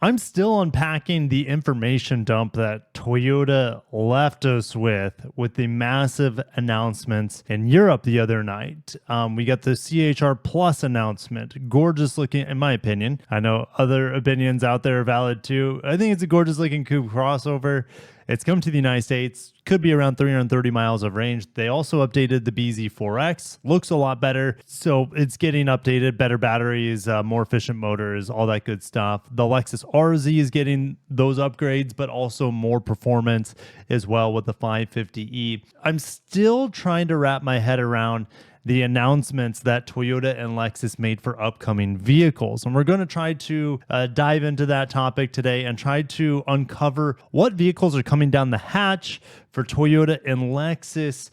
I'm still unpacking the information dump that Toyota left us with the massive announcements in Europe the other night. We got the CHR Plus announcement. Gorgeous looking, in my opinion. I know other opinions out there are valid too. I think it's a gorgeous looking coupe crossover. It's come to the United States, could be around 330 miles of range. They also updated the BZ4X, looks a lot better. So it's getting updated, better batteries, more efficient motors, all that good stuff. The Lexus RZ is getting those upgrades, but also more performance as well with the 550e. I'm still trying to wrap my head around the announcements that Toyota and Lexus made for upcoming vehicles. And we're going to try to dive into that topic today and try to uncover what vehicles are coming down the hatch for Toyota and Lexus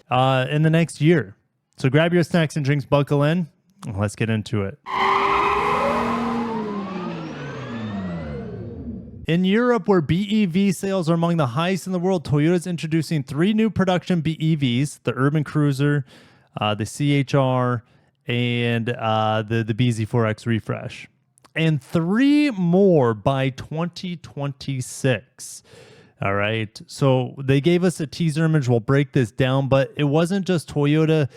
in the next year. So grab your snacks and drinks, buckle in, and let's get into it. In Europe, where BEV sales are among the highest in the world, Toyota is introducing 3 new production BEVs, the Urban Cruiser, the CHR, and the BZ4X refresh. And 3 more by 2026. All right. So they gave us a teaser image. We'll break this down, but it wasn't just Toyota.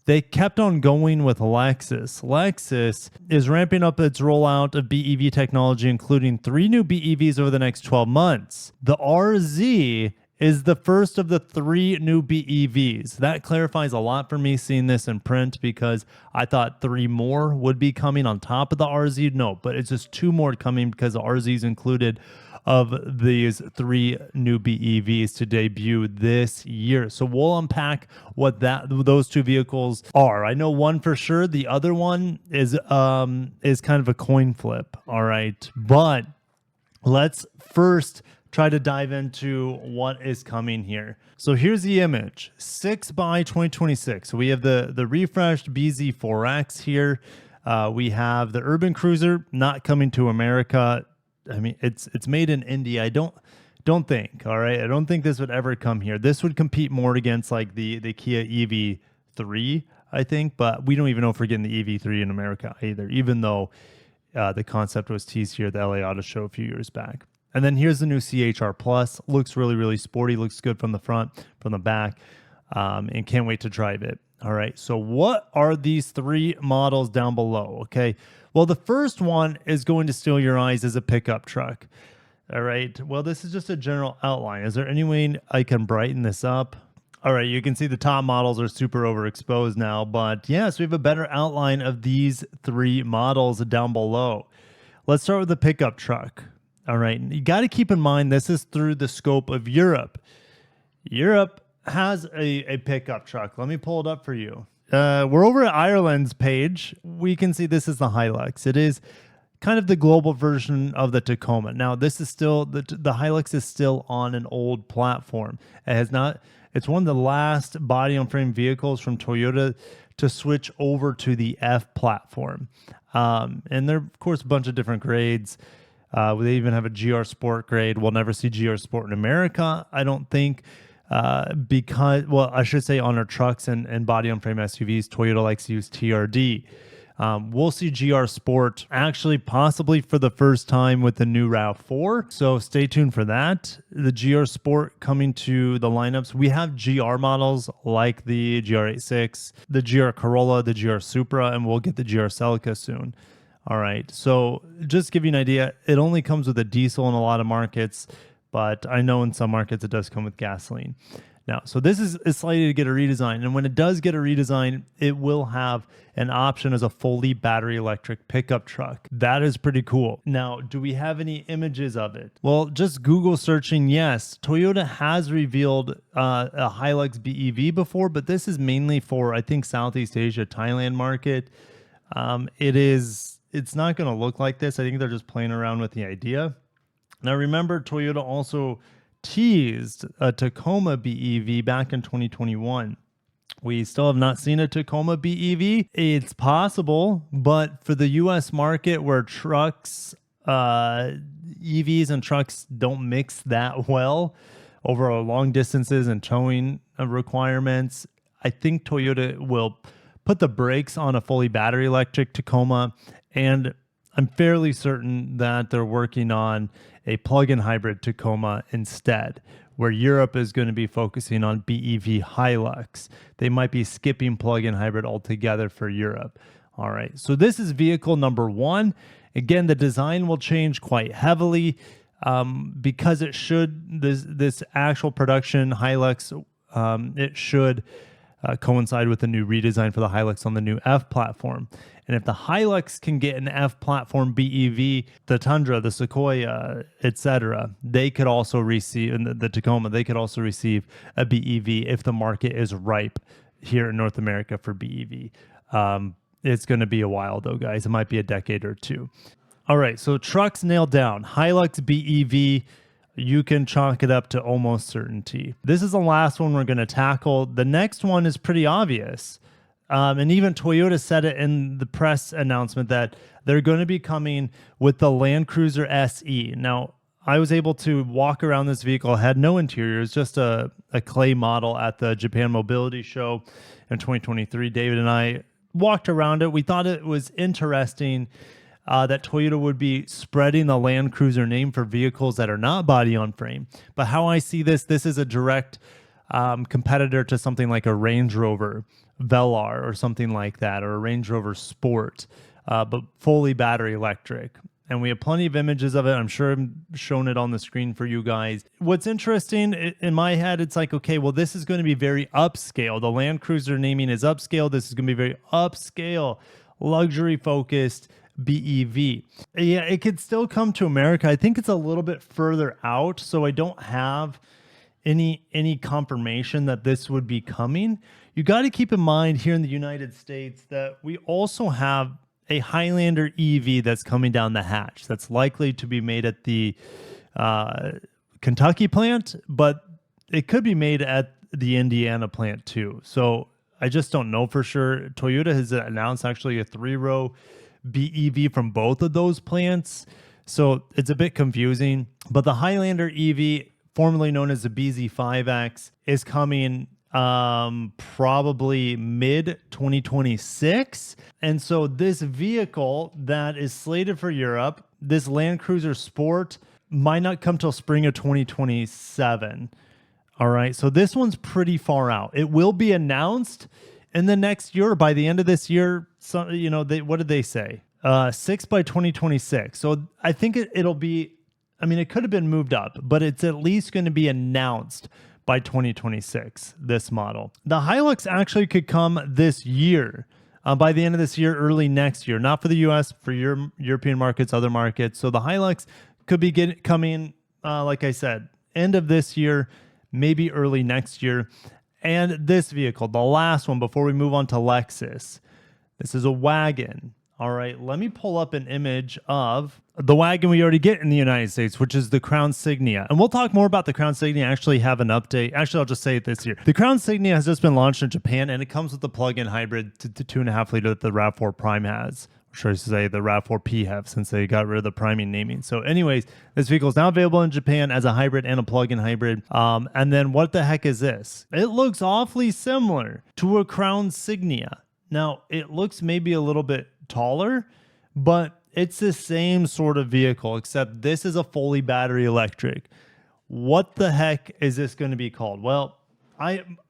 They kept on going with Lexus. Lexus is ramping up its rollout of BEV technology, including 3 new BEVs over the next 12 months. The RZ is the first of the 3 new BEVs. That clarifies a lot for me seeing this in print, because I thought 3 more would be coming on top of the RZ. No, but it's just 2 more coming because the RZ is included of these 3 new BEVs to debut this year. So we'll unpack what those 2 vehicles are. I know one for sure. The other one is kind of a coin flip. All right, but let's first try to dive into what is coming here. So here's the image, 6 by 2026. So we have the refreshed BZ4X here. We have the Urban Cruiser not coming to America. I mean, it's made in India. I don't think, all right? I don't think this would ever come here. This would compete more against like the Kia EV3, I think, but we don't even know if we're getting the EV3 in America either, even though the concept was teased here at the LA Auto Show a few years back. And then here's the new CHR Plus. Looks really, really sporty. Looks good from the front, from the back, and can't wait to drive it. All right, so what are these 3 models down below? Okay, well, the first one is going to steal your eyes as a pickup truck. All right, well, this is just a general outline. Is there any way I can brighten this up? All right, you can see the top models are super overexposed now, but yes, we have a better outline of these 3 models down below. Let's start with the pickup truck. All right, you got to keep in mind this is through the scope of Europe. Europe has a pickup truck. Let me pull it up for you. We're over at Ireland's page. We can see this is the Hilux. It is kind of the global version of the Tacoma. Now, this is still, the Hilux is still on an old platform. It has not, it's one of the last body on frame vehicles from Toyota to switch over to the F platform. And there are, of course, a bunch of different grades. They even have a GR Sport grade. We'll never see GR Sport in America, I don't think, because, well, I should say on our trucks and body-on-frame SUVs, Toyota likes to use TRD. We'll see GR Sport actually possibly for the first time with the new RAV4. So stay tuned for that. The GR Sport coming to the lineups. We have GR models like the GR86, the GR Corolla, the GR Supra, and we'll get the GR Celica soon. All right, so just to give you an idea, it only comes with a diesel in a lot of markets, but I know in some markets it does come with gasoline. Now, so this is slated to get a redesign, and when it does get a redesign, it will have an option as a fully battery electric pickup truck. That is pretty cool. Now, do we have any images of it? Well, just Google searching, yes. Toyota has revealed a Hilux BEV before, but this is mainly for, I think, Southeast Asia, Thailand market. It's not going to look like this. I think they're just playing around with the idea. Now, remember, Toyota also teased a Tacoma BEV back in 2021. We still have not seen a Tacoma BEV. It's possible, but for the US market where trucks, EVs and trucks don't mix that well over long distances and towing requirements, I think Toyota will put the brakes on a fully battery electric Tacoma and I'm fairly certain that they're working on a plug-in hybrid Tacoma instead, where Europe is going to be focusing on BEV Hilux. They might be skipping plug-in hybrid altogether for Europe. All right, so this is vehicle number one. Again, the design will change quite heavily because it should, this actual production Hilux, it should coincide with the new redesign for the Hilux on the new F platform. And if the Hilux can get an F platform BEV, the Tundra, the Sequoia, etc., they could also receive, and the Tacoma, they could also receive a BEV if the market is ripe here in North America for BEV. It's going to be a while though, guys. It might be a decade or two. All right, so trucks nailed down. Hilux BEV, you can chalk it up to almost certainty. This is the last one we're going to tackle. The next one is pretty obvious. And even Toyota said it in the press announcement that they're going to be coming with the Land Cruiser SE. Now, I was able to walk around this vehicle. It had no interior. It's just a clay model at the Japan Mobility Show in 2023. David and I walked around it. We thought it was interesting that Toyota would be spreading the Land Cruiser name for vehicles that are not body on frame. But how I see this is a direct competitor to something like a Range Rover Velar or something like that, or a Range Rover Sport, but fully battery electric. And we have plenty of images of it. I'm sure I've shown it on the screen for you guys. What's interesting in my head, it's like, okay, well, this is going to be very upscale. The Land Cruiser naming is upscale. This is going to be very upscale, luxury focused BEV. Yeah, it could still come to America. I think it's a little bit further out, so I don't have any confirmation that this would be coming. You got to keep in mind here in the United States that we also have a Highlander EV that's coming down the hatch that's likely to be made at the Kentucky plant, but it could be made at the Indiana plant too. So I just don't know for sure. Toyota has announced actually a 3-row BEV from both of those plants. So it's a bit confusing, but the Highlander EV, formerly known as the BZ5X, is coming probably mid 2026. And so this vehicle that is slated for Europe, this Land Cruiser Sport, might not come till spring of 2027. All right, so this one's pretty far out. It will be announced in the next year, by the end of this year. So, you know, what did they say? 6 by 2026. So I think it'll be, I mean, it could have been moved up, but it's at least going to be announced by 2026, this model. The Hilux actually could come this year, by the end of this year, early next year, not for the US, for European markets, other markets. So the Hilux could be coming, like I said, end of this year, maybe early next year. And this vehicle, the last one before we move on to Lexus, this is a wagon. All right, let me pull up an image of the wagon we already get in the United States, which is the Crown Signia. And we'll talk more about the Crown Signia. I actually have an update. Actually, I'll just say it this year. The Crown Signia has just been launched in Japan, and it comes with the plug-in hybrid to 2.5 liter that the RAV4 Prime has. Or should I say the RAV4 PHEV, since they got rid of the priming naming. So anyways, this vehicle is now available in Japan as a hybrid and a plug-in hybrid. And then what the heck is this? It looks awfully similar to a Crown Signia. Now, it looks maybe a little bit taller, but it's the same sort of vehicle, except this is a fully battery electric. What the heck is this going to be called? Well,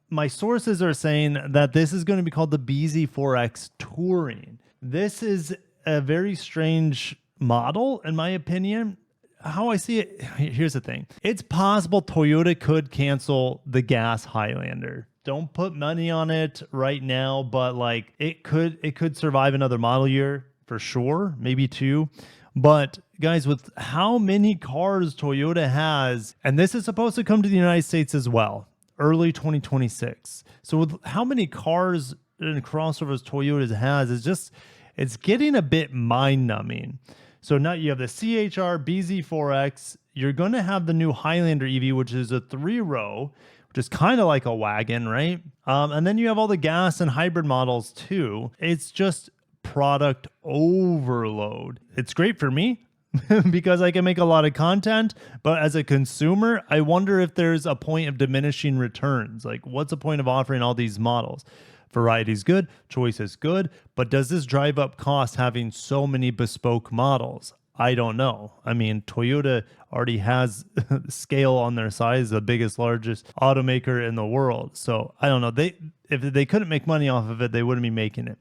my sources are saying that this is going to be called the BZ4X Touring. This is a very strange model, in my opinion. How I see it, here's the thing. It's possible Toyota could cancel the gas Highlander. Don't put money on it right now, but like it could survive another model year for sure, maybe 2. But guys, with how many cars Toyota has, and this is supposed to come to the United States as well, early 2026. So with how many cars and crossovers Toyota has, it's getting a bit mind-numbing. So now you have the CHR BZ4X. You're going to have the new Highlander EV, which is a 3-row, which is kind of like a wagon, right? And then you have all the gas and hybrid models too. It's just product overload. It's great for me because I can make a lot of content, but as a consumer, I wonder if there's a point of diminishing returns. Like, what's the point of offering all these models? Variety is good, choice is good, but does this drive up cost having so many bespoke models? I don't know. I mean, Toyota already has scale on their side, the biggest, largest automaker in the world. So I don't know. If they couldn't make money off of it, they wouldn't be making it.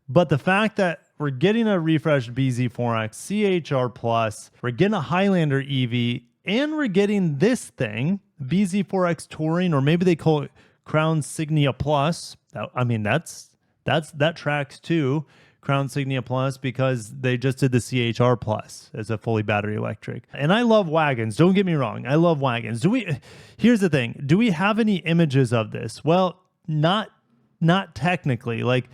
But the fact that we're getting a refreshed BZ4X, CHR Plus, we're getting a Highlander EV, and we're getting this thing, BZ4X Touring, or maybe they call it Crown Signia Plus. That tracks too. Crown Signia Plus, because they just did the CHR Plus as a fully battery electric. And I love wagons. Don't get me wrong. I love wagons. Here's the thing. Do we have any images of this? Well, not technically. Like,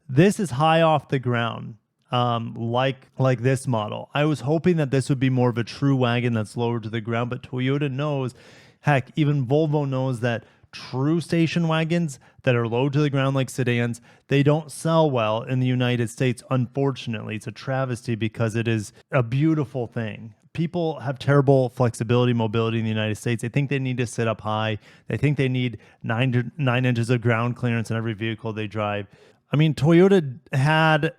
this is high off the ground, like this model. I was hoping that this would be more of a true wagon that's lower to the ground, but Toyota knows, heck, even Volvo knows that true station wagons that are low to the ground like sedans, they don't sell well in the United States, unfortunately. It's a travesty because it is a beautiful thing. People have terrible flexibility, mobility in the United States. They think they need to sit up high. They think they need 9 inches of ground clearance in every vehicle they drive. I mean, Toyota had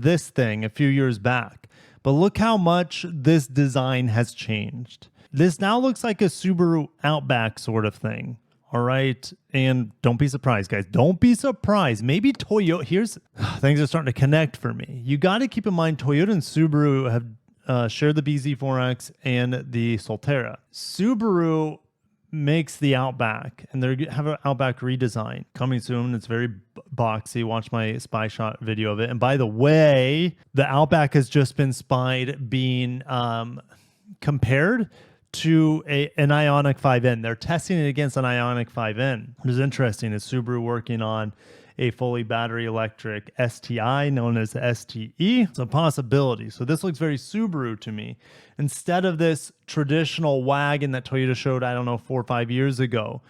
this thing a few years back, but look how much this design has changed. This now looks like a Subaru Outback sort of thing. All right. And don't be surprised, guys. Don't be surprised. Maybe Toyota, things are starting to connect for me. You got to keep in mind, Toyota and Subaru have shared the BZ4X and the Solterra. Subaru makes the Outback, and they have an Outback redesign coming soon. It's very boxy. Watch my spy shot video of it. And by the way, the Outback has just been spied being compared to an Ioniq 5N. They're testing it against an Ioniq 5N. What is interesting is Subaru working on a fully battery electric STI known as the STE. It's a possibility. So this looks very Subaru to me. Instead of this traditional wagon that Toyota showed, I don't know, 4 or 5 years ago,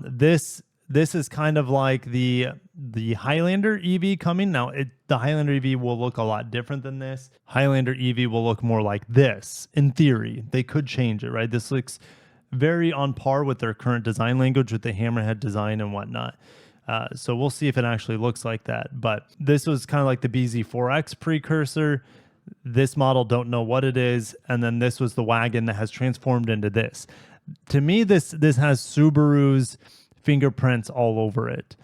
this is kind of like the Highlander EV coming. Now, the Highlander EV will look a lot different than this. Highlander EV will look more like this, in theory. They could change it, right? This looks very on par with their current design language with the hammerhead design and whatnot. So we'll see if it actually looks like that. But this was kind of like the BZ4X precursor. This model, don't know what it is. And then this was the wagon that has transformed into this. To me, this has Subaru's fingerprints all over it.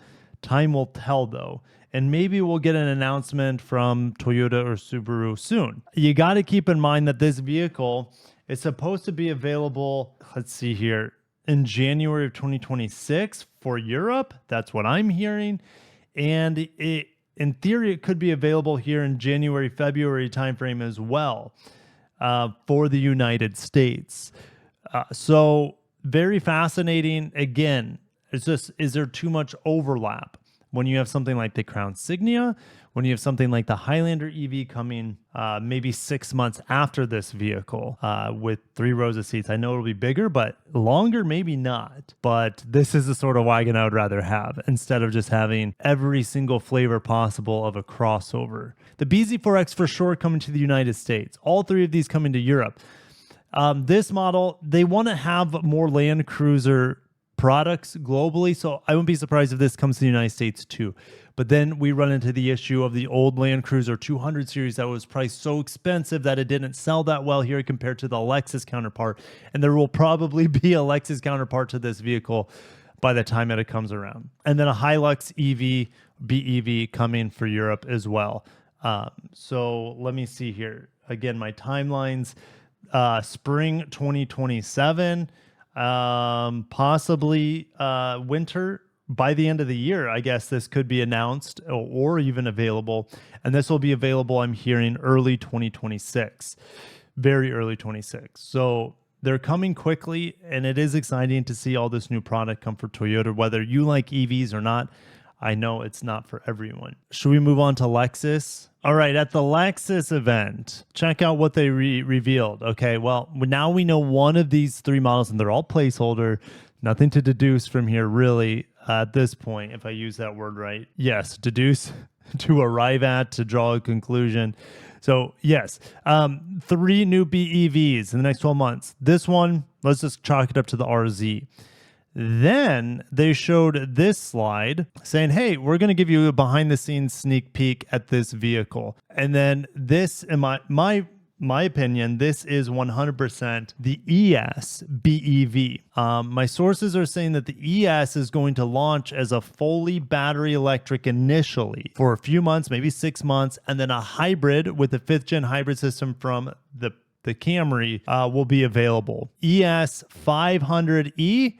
Time will tell, though. And maybe we'll get an announcement from Toyota or Subaru soon. You got to keep in mind that this vehicle is supposed to be available, let's see here, in January of 2026 for Europe. That's what I'm hearing. And in theory, it could be available here in January, February timeframe as well for the United States. So very fascinating. Again, it's just, is there too much overlap when you have something like the Crown Signia, when you have something like the Highlander EV coming maybe 6 months after this vehicle with 3 rows of seats? I know it'll be bigger, but longer, maybe not. But this is the sort of wagon I would rather have instead of just having every single flavor possible of a crossover. The BZ4X for sure coming to the United States. All 3 of these coming to Europe. This model, they want to have more Land Cruiser products globally, so I wouldn't be surprised if this comes to the United States too. But then we run into the issue of the old Land Cruiser 200 series that was priced so expensive that it didn't sell that well here compared to the Lexus counterpart. And there will probably be a Lexus counterpart to this vehicle by the time that it comes around. And then a Hilux EV, BEV coming for Europe as well. So let me see here. Again, my timelines, spring 2027, possibly winter. By the end of the year, I guess this could be announced or even available. And this will be available, I'm hearing, early 2026, very early 26. So they're coming quickly, and it is exciting to see all this new product come for Toyota, whether you like EVs or not. I know it's not for everyone. Should we move on to Lexus? All right, at the Lexus event, check out what they revealed. Okay, well, now we know one of these 3 models, and they're all placeholder. Nothing to deduce from here, really, at this point, if I use that word right. Yes, deduce, to arrive at, to draw a conclusion. So, yes, 3 new BEVs in the next 12 months. This one, let's just chalk it up to the RZ. Then they showed this slide saying, hey, we're going to give you a behind the scenes sneak peek at this vehicle. And then this, in my opinion, this is 100% the ES BEV. My sources are saying that the ES is going to launch as a fully battery electric initially for a few months, maybe 6 months, and then a hybrid with a 5th gen hybrid system from the Camry will be available. ES 500E,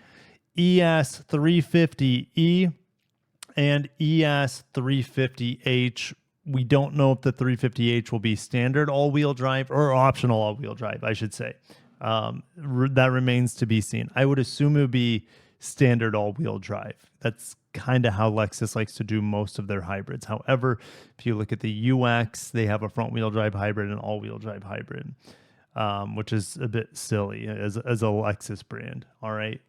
ES 350E, and ES 350H. We don't know if the 350H will be standard all-wheel drive or optional all-wheel drive, I should say. That remains to be seen. I would assume it would be standard all-wheel drive. That's kind of how Lexus likes to do most of their hybrids. However, if you look at the UX, they have a front-wheel drive hybrid and all-wheel drive hybrid. Which is a bit silly as a Lexus brand. All right.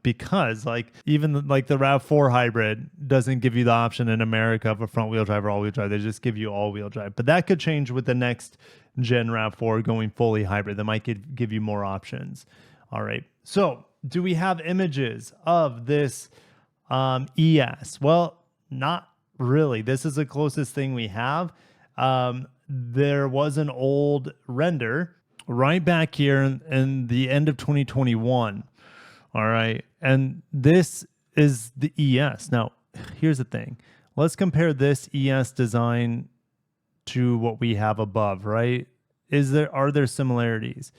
Because even the RAV4 hybrid doesn't give you the option in America of a front wheel drive or all wheel drive. They just give you all wheel drive, but that could change with the next gen RAV4 going fully hybrid. That might give you more options. All right. So do we have images of this ES? Well, not really. This is the closest thing we have. There was an old render right back here in the end of 2021. All right. And this is the ES. Now, here's the thing. Let's compare this ES design to what we have above, right? Are there similarities?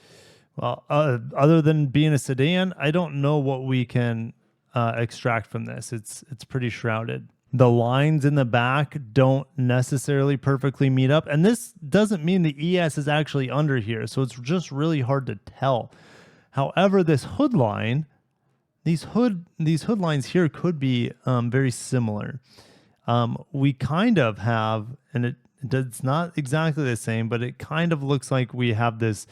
Well, other than being a sedan, I don't know what we can extract from this. It's pretty shrouded. The lines in the back don't necessarily perfectly meet up. And this doesn't mean the ES is actually under here. So it's just really hard to tell. However, this hood line, these hood lines here could be very similar. We kind of have, and it's not exactly the same, but it kind of looks like we have this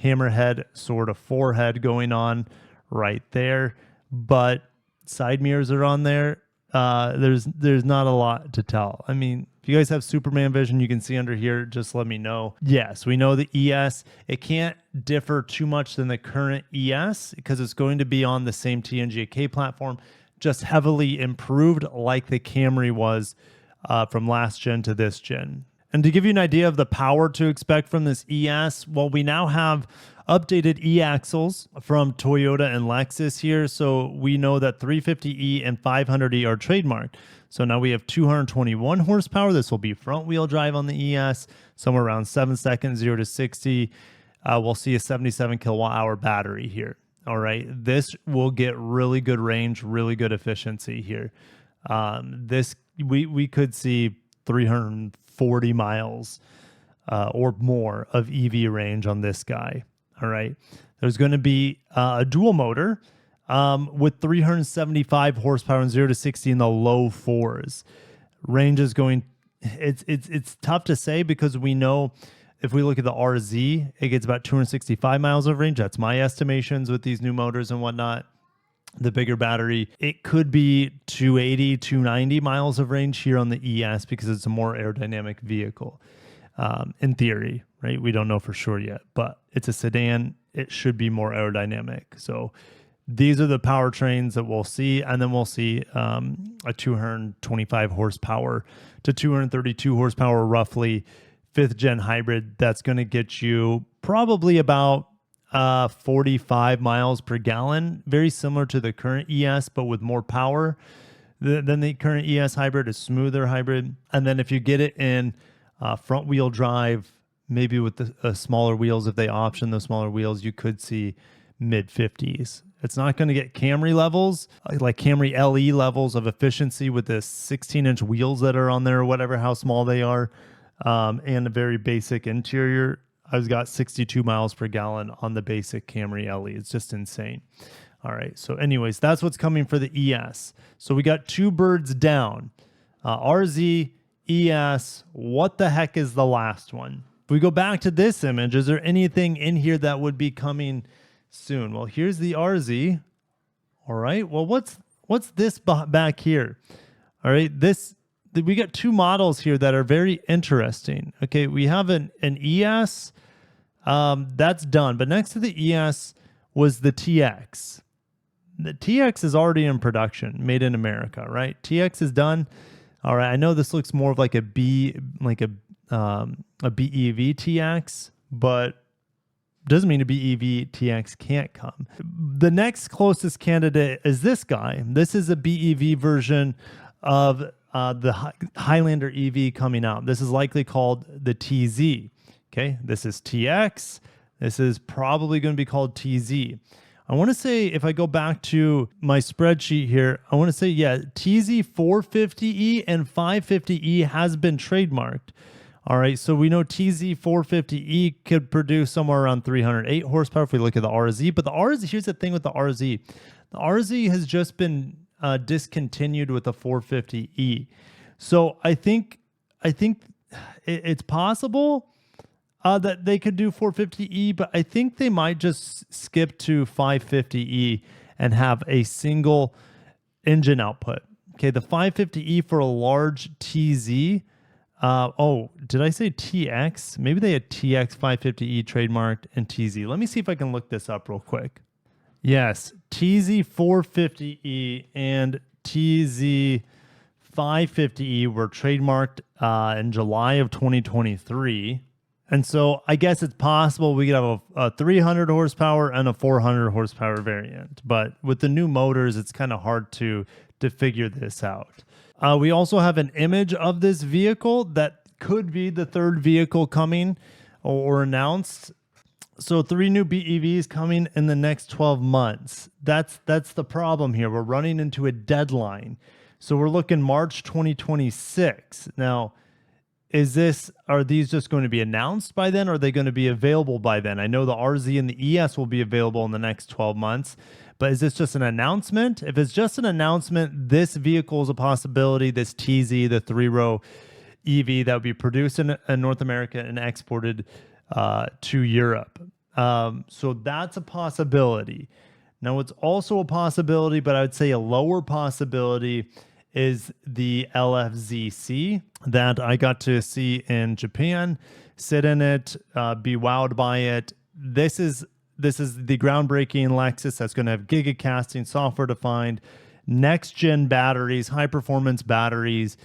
hammerhead sort of forehead going on right there. But side mirrors are on there. There's not a lot to tell. I mean, if you guys have Superman vision, you can see under here, just let me know. Yes, we know the ES, it can't differ too much than the current ES because it's going to be on the same TNGA platform, just heavily improved like the Camry was from last gen to this gen. And to give you an idea of the power to expect from this ES, well, we now have updated e-axles from Toyota and Lexus here. So we know that 350E and 500E are trademarked. So now we have 221 horsepower. This will be front wheel drive on the ES, somewhere around 7 seconds, 0 to 60. We'll see a 77 kilowatt hour battery here. All right. This will get really good range, really good efficiency here. We could see 340 miles or more of EV range on this guy. All right. There's going to be a dual motor with 375 horsepower and 0 to 60 in the low 4s. Range is going, it's tough to say because we know if we look at the RZ, it gets about 265 miles of range. That's my estimations with these new motors and whatnot. The bigger battery, it could be 280, 290 miles of range here on the ES because it's a more aerodynamic vehicle. In theory, right? We don't know for sure yet, but it's a sedan. It should be more aerodynamic. So these are the powertrains that we'll see. And then we'll see a 225 horsepower to 232 horsepower, roughly 5th gen hybrid. That's going to get you probably about 45 miles per gallon, very similar to the current ES, but with more power than the current ES hybrid, a smoother hybrid. And then if you get it in front wheel drive, maybe with the smaller wheels, if they option those smaller wheels, you could see mid 50s. It's not going to get Camry levels, like Camry LE levels of efficiency with the 16-inch wheels that are on there or whatever, how small they are, and a very basic interior. I've got 62 miles per gallon on the basic Camry LE. It's just insane. All right. So anyways, that's what's coming for the ES. So we got two birds down. RZ, ES, what the heck is the last one? If we go back to this image, is there anything in here that would be coming soon? Well, here's the RZ. All right. Well, what's this back here? All right. We got two models here that are very interesting. Okay. We have an ES. That's done. But next to the ES was the TX. the TX is already in production, made in America, right? TX is done. All right, I know this looks more of like a BEV TX, but doesn't mean a BEV TX can't come. The next closest candidate is this guy. This is a BEV version of the Highlander EV coming out. This is likely called the TZ. Okay, this is TX. This is probably going to be called TZ. I want to say, if I go back to my spreadsheet here, I want to say, yeah, TZ 450E and 550E has been trademarked. All right, so we know TZ 450E could produce somewhere around 308 horsepower if we look at the RZ. But the RZ, here's the thing with the RZ. The RZ has just been discontinued with the 450E. So I think it's possible that they could do 450E, but I think they might just skip to 550E and have a single engine output. Okay, the 550E for a large TZ. Oh, did I say TX? Maybe they had TX 550E trademarked and TZ. Let me see if I can look this up real quick. Yes, TZ 450E and TZ 550E were trademarked in July of 2023. And so I guess it's possible we could have a 300 horsepower and a 400 horsepower variant. But with the new motors, it's kind of hard to figure this out. We also have an image of this vehicle that could be the third vehicle coming or announced. So 3 new BEVs coming in the next 12 months. That's the problem here. We're running into a deadline. So we're looking March 2026. Now, are these just going to be announced by then? Or are they going to be available by then? I know the RZ and the ES will be available in the next 12 months. But is this just an announcement? If it's just an announcement, this vehicle is a possibility. This TZ, the 3-row EV that would be produced in North America and exported to Europe. So that's a possibility. Now, it's also a possibility, but I would say a lower possibility is the LFZC that I got to see in Japan, sit in it, be wowed by it. This is the groundbreaking Lexus that's going to have gigacasting, software-defined, next-gen batteries, high-performance batteries.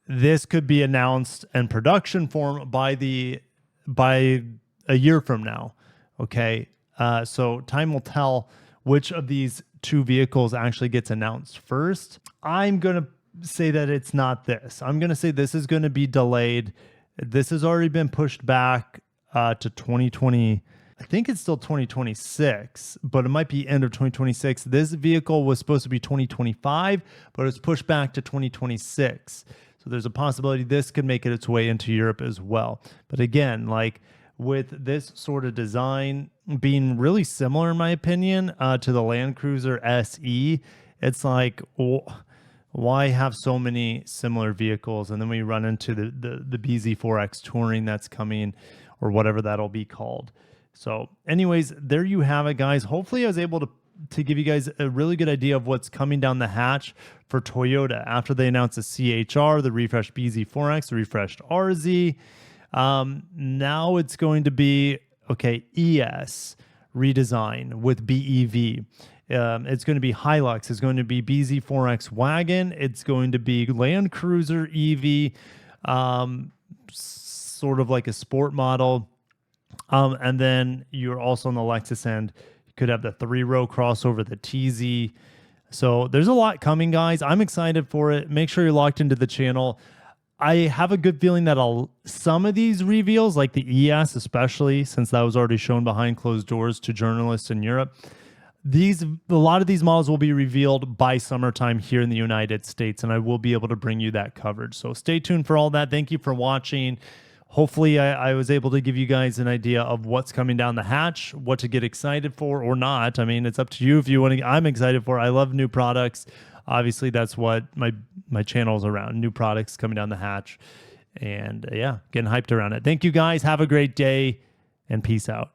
This could be announced in production form by a year from now. Okay, so time will tell which of these 2 vehicles actually gets announced first. I'm going to say that it's not this. I'm going to say this is going to be delayed. This has already been pushed back to 2020. I think it's still 2026, but it might be end of 2026. This vehicle was supposed to be 2025, but it's pushed back to 2026. So there's a possibility this could make it its way into Europe as well. But again, like with this sort of design being really similar, in my opinion, to the Land Cruiser SE, it's like, why have so many similar vehicles? And then we run into the BZ4X Touring that's coming, or whatever that'll be called. So anyways, there you have it, guys. Hopefully I was able to give you guys a really good idea of what's coming down the hatch for Toyota after they announced the CHR, the refreshed BZ4X, the refreshed RZ. Now it's going to be, ES redesign with BEV. It's going to be Hilux. It's going to be BZ4X wagon. It's going to be Land Cruiser EV, sort of like a sport model. And then you're also on the Lexus end. You could have the 3-row crossover, the TZ. So there's a lot coming, guys. I'm excited for it. Make sure you're locked into the channel. I have a good feeling that some of these reveals, like the ES especially, since that was already shown behind closed doors to journalists in Europe, a lot of these models will be revealed by summertime here in the United States, and I will be able to bring you that coverage. So stay tuned for all that. Thank you for watching. Hopefully I was able to give you guys an idea of what's coming down the hatch, what to get excited for or not. I mean, it's up to you if you want to. I'm excited for. I love new products. Obviously, that's what my channel is around. New products coming down the hatch. And yeah, getting hyped around it. Thank you, guys. Have a great day and peace out.